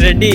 Ready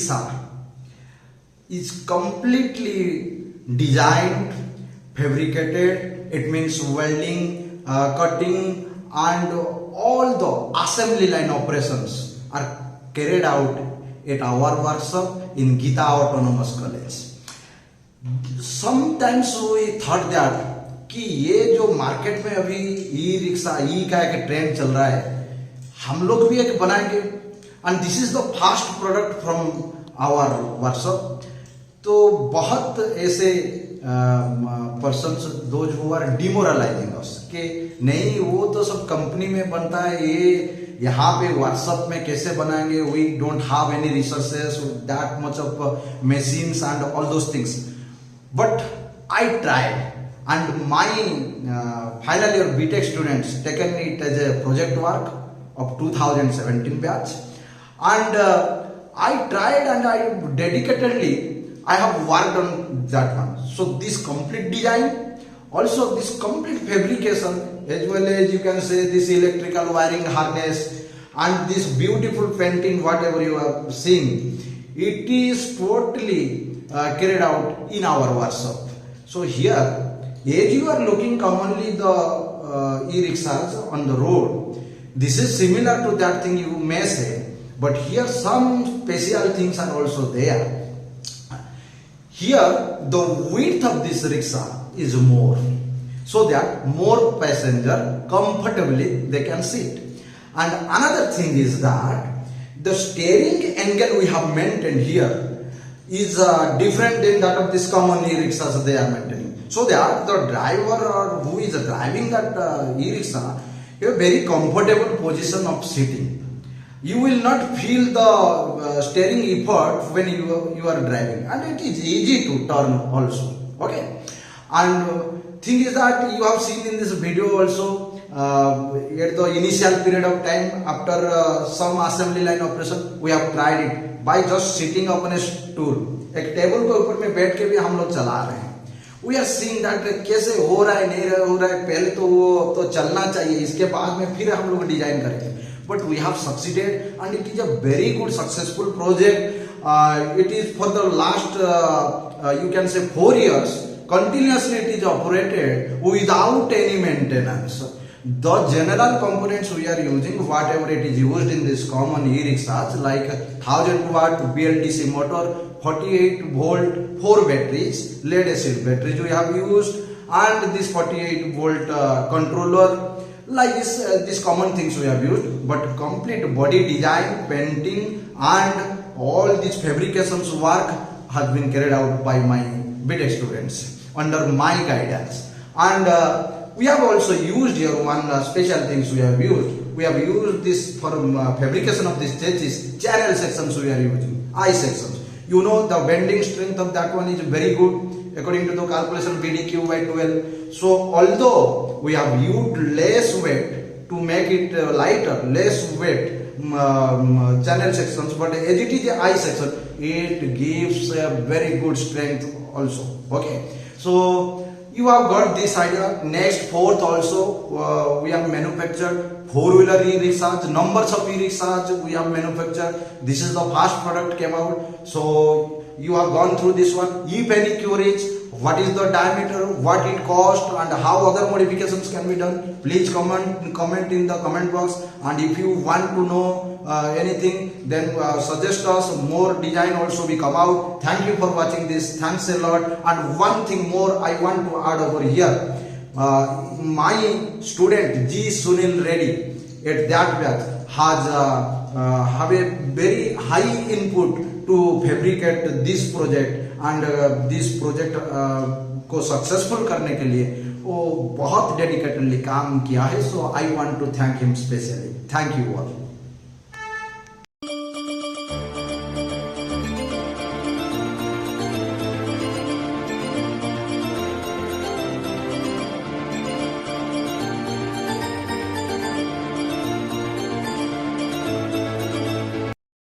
e-Rickshaw is completely designed, fabricated, it means welding, cutting and all the assembly line operations are carried out at our workshop in GITA Autonomous College. Sometimes we thought that कि ये जो market में अभी e rickshaw ई का एक trend चल रहा है, हम लोग भी एक बनाएंगे and this is the first product from our workshop. तो बहुत ऐसे persons those who are demoralizing us कि नहीं वो तो सब कंपनी में बनता है, ये यहाँ पे वर्कशॉप में कैसे बनाएंगे, we don't have any resources that much of machines and all those things. But I tried and my final year BTech students taken it as a project work of 2017 batch, and I tried and I dedicatedly I have worked on that one. So this complete design, also this complete fabrication, as well as you can say this electrical wiring harness and this beautiful painting, whatever you are seeing, it is totally carried out in our workshop. So here, as you are looking commonly the e-rickshaws on the road, this is similar to that thing you may say, but here some special things are also there. Here the width of this rickshaw is more, so that more passenger comfortably they can sit. And another thing is that the steering angle we have maintained here is different than that of this common e-rickshaws they are maintaining. So that the driver or who is driving that e-rickshaw have a very comfortable position of sitting. You will not feel the steering effort when you are driving, and it is easy to turn also. Okay, and thing is that you have seen in this video also at the initial period of time after some assembly line operation we have tried it by just sitting upon a stool. एक table के ऊपर में बैठ के भी हम लोग चला रहे हैं. We are seeing that कैसे हो रहा है, नहीं हो रहा है, पहले तो वो तो चलना चाहिए, इसके बाद में फिर हम लोग डिजाइन करेंगे. But we have succeeded and it is a very good successful project. It is for the last you can say 4 years continuously it is operated without any maintenance. The general components we are using, whatever it is used in this common e-rickshaws, like 1000 watt BLDC motor, 48 volt 4 batteries, lead acid batteries we have used, and this 48 volt controller, like this common things we have used. But complete body design, painting and all these fabrications work has been carried out by my BTech students under my guidance. And we have also used here one special things we have used. We have used this for fabrication of this chassis. Channel sections we are using, I sections. You know the bending strength of that one is very good according to the calculation BDQ by 12. So although we have used less weight to make it lighter, less weight channel sections, but as it is a I section, it gives a very good strength also. Okay, so you have got this idea. Next, fourth also we have manufactured 4-wheeler e-rickshaws. Numbers of e-rickshaws we have manufactured. This is the first product came out. So you have gone through this one. If any queries, what is the diameter, what it cost, and how other modifications can be done, please comment in the comment box. And if you want to know anything, then suggest us. More design also we come out. Thank you for watching this. Thanks a lot. And one thing more I want to add over here. My student G Sunil Reddy at that batch has have a very high input to fabricate this project, and this project को successful करने के लिए वो बहुत dedicatedly काम किया है. So I want to thank him specially. Thank you all.